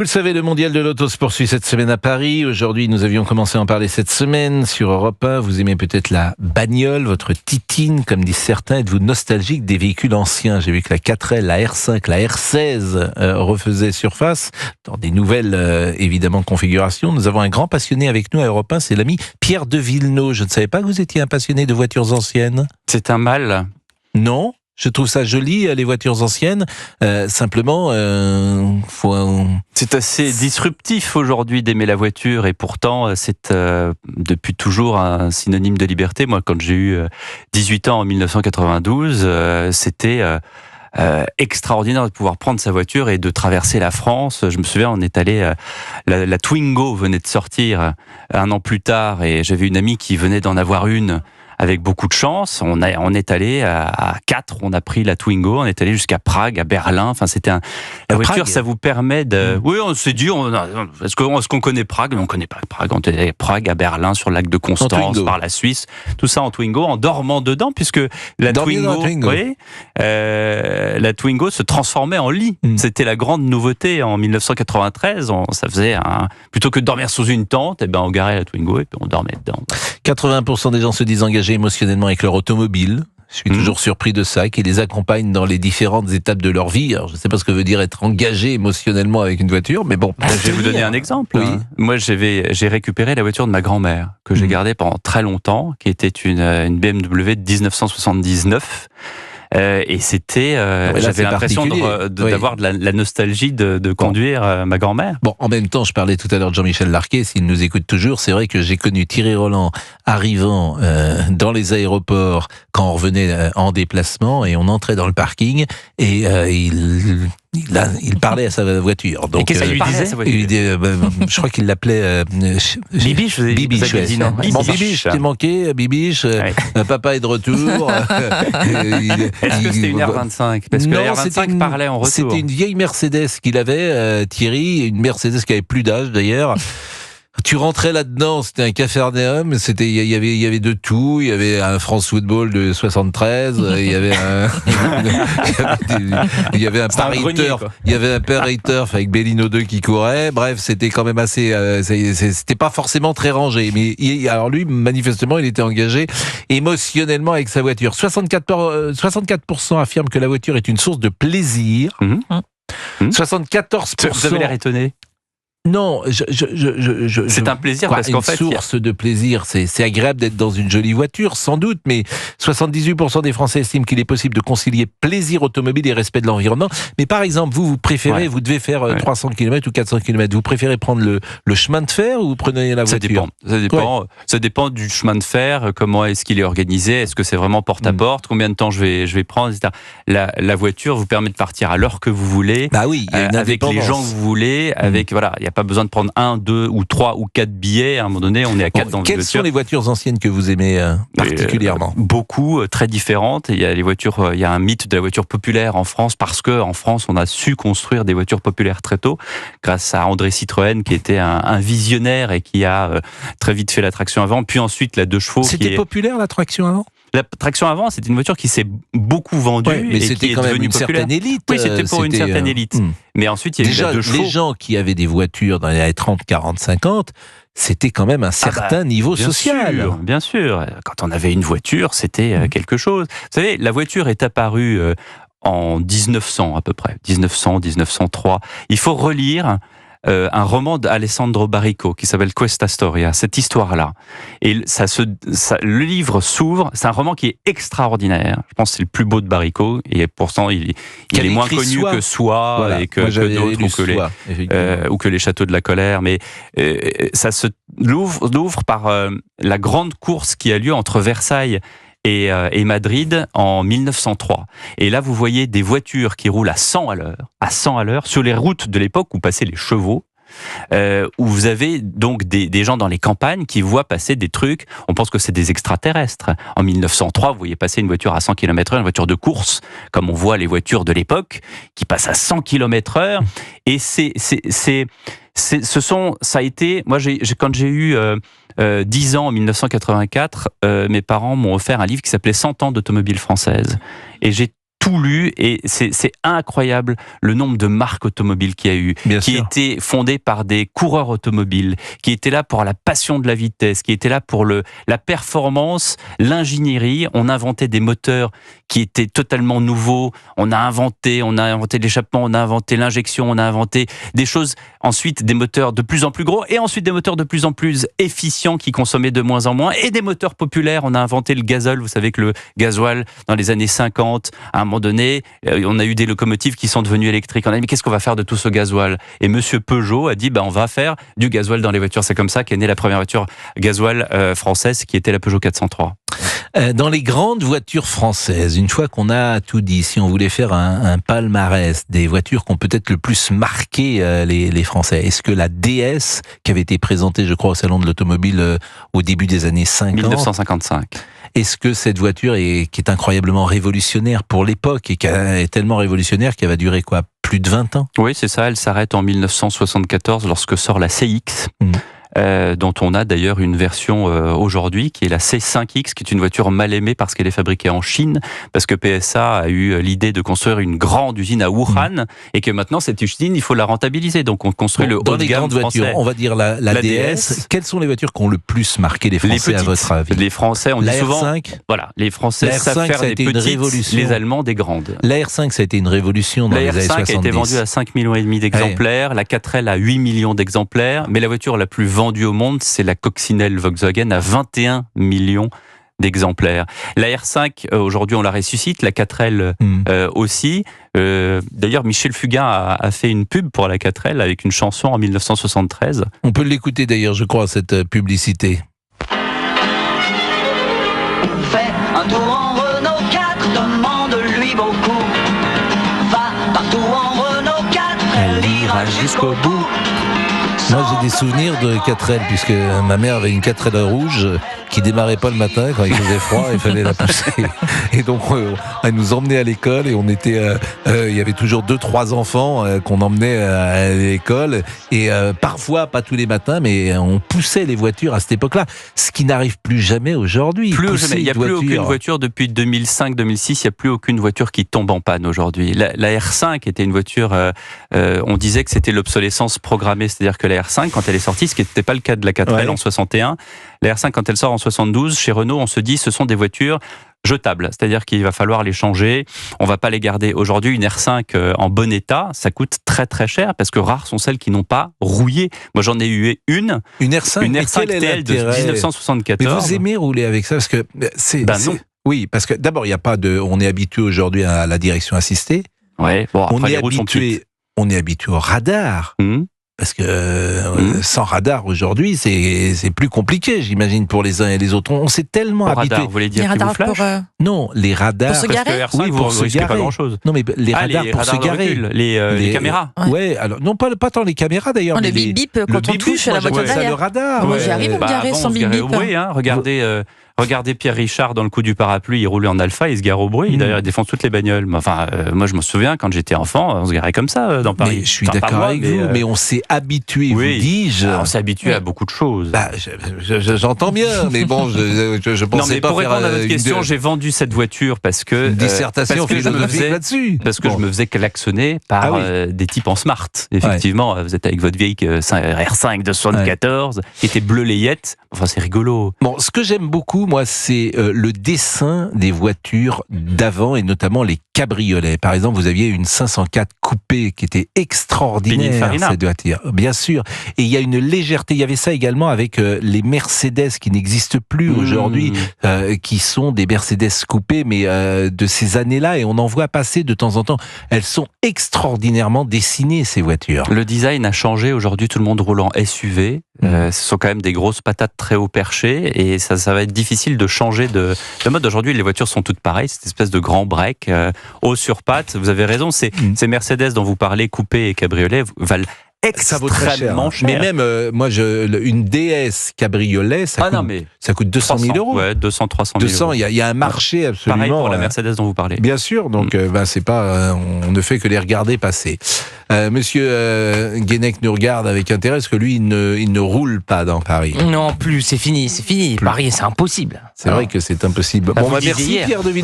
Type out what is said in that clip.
Vous le savez, le mondial de l'auto se poursuit cette semaine à Paris. Aujourd'hui, nous avions commencé à en parler cette semaine sur Europe 1. Vous aimez peut-être la bagnole, votre titine, comme disent certains. Êtes-vous nostalgique des véhicules anciens? J'ai vu que la 4L, la R5, la R16 refaisaient surface dans des nouvelles, évidemment, configurations. Nous avons un grand passionné avec nous à Europe 1, c'est l'ami Pierre de Villeneuve. Je ne savais pas que vous étiez un passionné de voitures anciennes. C'est un mal. Non, je trouve ça joli, les voitures anciennes. Simplement, c'est assez disruptif aujourd'hui d'aimer la voiture et pourtant c'est depuis toujours un synonyme de liberté. Moi, quand j'ai eu 18 ans en 1992, c'était extraordinaire de pouvoir prendre sa voiture et de traverser la France. Je me souviens, on est allé, la Twingo venait de sortir un an plus tard et j'avais une amie qui venait d'en avoir une. Avec beaucoup de chance, on est allé à 4, on a pris la Twingo, on est allé jusqu'à Prague, à Berlin. Enfin, c'était la voiture, Prague. Ça vous permet de. Oui, on s'est dit, est-ce qu'on connaît Prague? Mais on connaît pas Prague. On est allé à Prague, à Berlin, sur le lac de Constance, par la Suisse, tout ça en Twingo, en dormant dedans, puisque la Twingo, oui, la Twingo se transformait en lit. C'était la grande nouveauté en 1993. Ça faisait plutôt que de dormir sous une tente, on garait la Twingo et puis on dormait dedans. 80% des gens se disent engagés émotionnellement avec leur automobile. Je suis toujours surpris de ça, qui les accompagne dans les différentes étapes de leur vie. Alors, je ne sais pas ce que veut dire être engagé émotionnellement avec une voiture, mais bon. Je vais vous donner un exemple. Oui. Moi, j'ai récupéré la voiture de ma grand-mère, que j'ai gardée pendant très longtemps, qui était une BMW de 1979. Et c'était, j'avais l'impression d'avoir de la nostalgie de conduire ma grand-mère. Bon, en même temps, je parlais tout à l'heure de Jean-Michel Larquet, s'il nous écoute toujours, c'est vrai que j'ai connu Thierry Roland arrivant dans les aéroports quand on revenait en déplacement et on entrait dans le parking et il parlait à sa voiture. Donc, et qu'est-ce qu'il lui disait à sa voiture? Je crois qu'il l'appelait Bibiche. Bibiche, ouais. Bon, Bibiche, t'es manqué, Bibiche. Ouais. Papa est de retour. Est-ce que c'était une R25? Parce que la R25 parlait en retour. C'était une vieille Mercedes qu'il avait, Thierry, une Mercedes qui avait plus d'âge d'ailleurs. Tu rentrais là-dedans, c'était un Capharnaüm, il y avait de tout, il y avait un France Football de 73, il y avait un Paris Turf, il y avait un Paris Turf avec Bellino 2 qui courait. Bref, c'était quand même assez, c'était pas forcément très rangé, mais alors lui, manifestement, il était engagé émotionnellement avec sa voiture. 64% affirment que la voiture est une source de plaisir. 74%. Vous avez l'air étonné. Non, c'est un plaisir parce qu'en fait, source de plaisir, c'est agréable d'être dans une jolie voiture, sans doute, mais 78% des Français estiment qu'il est possible de concilier plaisir automobile et respect de l'environnement. Mais par exemple, vous préférez, vous devez faire 300 km ou 400 km, vous préférez prendre le chemin de fer ou vous prenez la voiture? Ça dépend du chemin de fer, comment est-ce qu'il est organisé, est-ce que c'est vraiment porte-à-porte, combien de temps je vais prendre, etc. La voiture vous permet de partir à l'heure que vous voulez, avec les gens que vous voulez, avec, voilà, il n'y a pas besoin de prendre 1, 2 ou 3 ou 4 billets. À un moment donné, on est à 4 dans le voiture. Quelles sont les voitures anciennes que vous aimez particulièrement? Beaucoup, très différentes. Il y a les voitures, il y a un mythe de la voiture populaire en France parce que en France, on a su construire des voitures populaires très tôt, grâce à André Citroën qui était un visionnaire et qui a très vite fait la traction avant. Puis ensuite, la 2 chevaux. C'était populaire la traction avant? La traction avant, c'était une voiture qui s'est beaucoup vendue mais et c'était qui est quand même devenue une populaire. Certaine élite. Oui, c'était pour une certaine élite. Mais ensuite, il y a eu la 2 chevaux. Les gens qui avaient des voitures dans les années 30, 40, 50, c'était quand même un certain niveau social. Bien sûr. Quand on avait une voiture, c'était quelque chose. Vous savez, la voiture est apparue en 1900 à peu près, 1900, 1903. Il faut relire un roman d'Alessandro Baricco qui s'appelle Questa Storia, cette histoire-là. Et le livre s'ouvre, c'est un roman qui est extraordinaire. Je pense que c'est le plus beau de Baricco, et pourtant il est moins connu que Soi, et que d'autres, ou que les Châteaux de la Colère. Mais ça l'ouvre par la grande course qui a lieu entre Versailles et Madrid en 1903. Et là, vous voyez des voitures qui roulent à 100 à l'heure, sur les routes de l'époque où passaient les chevaux, où vous avez donc des gens dans les campagnes qui voient passer des trucs, on pense que c'est des extraterrestres. En 1903, vous voyez passer une voiture à 100 km/h, une voiture de course, comme on voit les voitures de l'époque, qui passent à 100 km/h, et ça a été, moi quand j'ai eu 10 ans en 1984, mes parents m'ont offert un livre qui s'appelait 100 ans d'automobile française. Et j'ai tout lu et c'est incroyable le nombre de marques automobiles qu'il y a eu, qui étaient fondées par des coureurs automobiles, qui étaient là pour la passion de la vitesse, qui étaient là pour la performance, l'ingénierie. On a inventé des moteurs qui étaient totalement nouveaux. On a inventé l'échappement, on a inventé l'injection, on a inventé des choses. Ensuite, des moteurs de plus en plus gros et ensuite des moteurs de plus en plus efficients qui consommaient de moins en moins et des moteurs populaires. On a inventé le gazole. Vous savez que le gasoil, dans les années 50, à un moment donné, on a eu des locomotives qui sont devenues électriques. On a dit, mais qu'est-ce qu'on va faire de tout ce gasoil? Et monsieur Peugeot a dit, on va faire du gasoil dans les voitures. C'est comme ça qu'est née la première voiture gasoil française, qui était la Peugeot 403. Dans les grandes voitures françaises, une fois qu'on a tout dit, si on voulait faire un palmarès des voitures qui ont peut-être le plus marqué les Français, est-ce que la DS, qui avait été présentée, je crois, au Salon de l'Automobile au début des années 50, 1955, est-ce que cette voiture qui est incroyablement révolutionnaire pour l'époque et qui est tellement révolutionnaire qu'elle va durer quoi, plus de 20 ans? Oui, c'est ça, elle s'arrête en 1974 lorsque sort la CX. Dont on a d'ailleurs une version aujourd'hui qui est la C5X, qui est une voiture mal aimée parce qu'elle est fabriquée en Chine, parce que PSA a eu l'idée de construire une grande usine à Wuhan et que maintenant cette usine, il faut la rentabiliser. Donc on construit le haut de gamme grandes voitures, français. On va dire la DS. Quelles sont les voitures qui ont le plus marqué les Français à votre avis? Les Français, on dit souvent, voilà, les Français savent faire des petites, les Allemands des grandes. La R5, ça a été une révolution dans les années 70. La R5 a été vendue à 5,5 millions d'exemplaires, la 4L à 8 millions d'exemplaires, mais la voiture la plus vendue au monde, c'est la coccinelle Volkswagen à 21 millions d'exemplaires. La R5, aujourd'hui, on la ressuscite, la 4L aussi. D'ailleurs, Michel Fugain a fait une pub pour la 4L avec une chanson en 1973. On peut l'écouter d'ailleurs, je crois, cette publicité. Fais un tour en Renault 4, demande-lui beaucoup. Va partout en Renault 4, elle ira jusqu'au bout. Moi, j'ai des souvenirs de 4L, puisque ma mère avait une 4L rouge qui démarrait pas le matin quand il faisait froid, il fallait la pousser. Et donc, elle nous emmenait à l'école et on était, il y avait toujours 2-3 enfants qu'on emmenait à l'école et parfois, pas tous les matins, mais on poussait les voitures à cette époque-là, ce qui n'arrive plus jamais aujourd'hui. Plus jamais. Il n'y a plus aucune voiture depuis 2005-2006, il n'y a plus aucune voiture qui tombe en panne aujourd'hui. La R5 était une voiture, on disait que c'était l'obsolescence programmée, c'est-à-dire que la R5, quand elle est sortie, ce qui n'était pas le cas de la 4L en 61, la R5, quand elle sort en 72, chez Renault, on se dit ce sont des voitures jetables, c'est-à-dire qu'il va falloir les changer, on va pas les garder. Aujourd'hui, une R5 en bon état, ça coûte très très cher parce que rares sont celles qui n'ont pas rouillé. Moi, j'en ai eu une R5 TL de 1974. Mais vous aimez rouler avec ça parce que non. Oui, parce que d'abord, il y a pas de, on est habitué aujourd'hui à la direction assistée. Ouais. Bon, après, on est habitué au radar. Parce que sans radar aujourd'hui, c'est plus compliqué, j'imagine, pour les uns et les autres. On s'est tellement habitué. Vous voulez dire camouflage? Non, les radars. Pour se garer? Oui, vous ne risquez pas grand-chose. Non, mais les radars pour se garer. Les caméras. Ouais, alors non pas tant les caméras d'ailleurs. Le bip quand on touche à la voiture derrière. Le radar. Moi, j'y arrive à me garer sans bip bip. Regardez Pierre Richard dans Le Coup du parapluie, il roulait en alpha, il se gare au bruit, d'ailleurs il défonce toutes les bagnoles. Enfin, moi je me souviens quand j'étais enfant, on se garait comme ça dans Paris. Mais je suis d'accord avec vous, mais on s'est habitué, vous dis-je. On s'est habitué à beaucoup de choses. J'entends bien, mais bon, je pensais non, mais pas pour faire répondre à votre question, j'ai vendu cette voiture parce que une dissertation philosophique là-dessus. Parce que je me faisais klaxonner par des types en smart. Effectivement, vous êtes avec votre vieille R5 de 74 qui était bleu layette. Enfin, c'est rigolo. Bon, ce que j'aime beaucoup, moi, c'est le dessin des voitures d'avant et notamment les cabriolets. Par exemple, vous aviez une 504 coupé qui était extraordinaire, cette voiture, bien sûr. Et il y a une légèreté. Il y avait ça également avec les Mercedes qui n'existent plus aujourd'hui, qui sont des Mercedes coupées, mais de ces années-là. Et on en voit passer de temps en temps. Elles sont extraordinairement dessinées, ces voitures. Le design a changé. Aujourd'hui, tout le monde roule en SUV. Ce sont quand même des grosses patates très haut perchées et ça va être difficile de changer de mode. Aujourd'hui, les voitures sont toutes pareilles, cette espèce de grand break haut sur pattes. Vous avez raison, ces Mercedes dont vous parlez, coupé et cabriolet, valent extrêmement cher. Mais même, moi, une DS cabriolet, ça coûte 200 000 euros. Ouais, 200, 300 000 euros. Il y a un marché absolument. Pareil pour la Mercedes dont vous parlez. Bien sûr, donc c'est pas, on ne fait que les regarder passer. Monsieur Guénec nous regarde avec intérêt, parce que lui, il ne roule pas dans Paris. Non plus, c'est fini. Plus. Paris, c'est impossible. C'est vrai que c'est impossible. Bah, bon, merci Pierre Devine.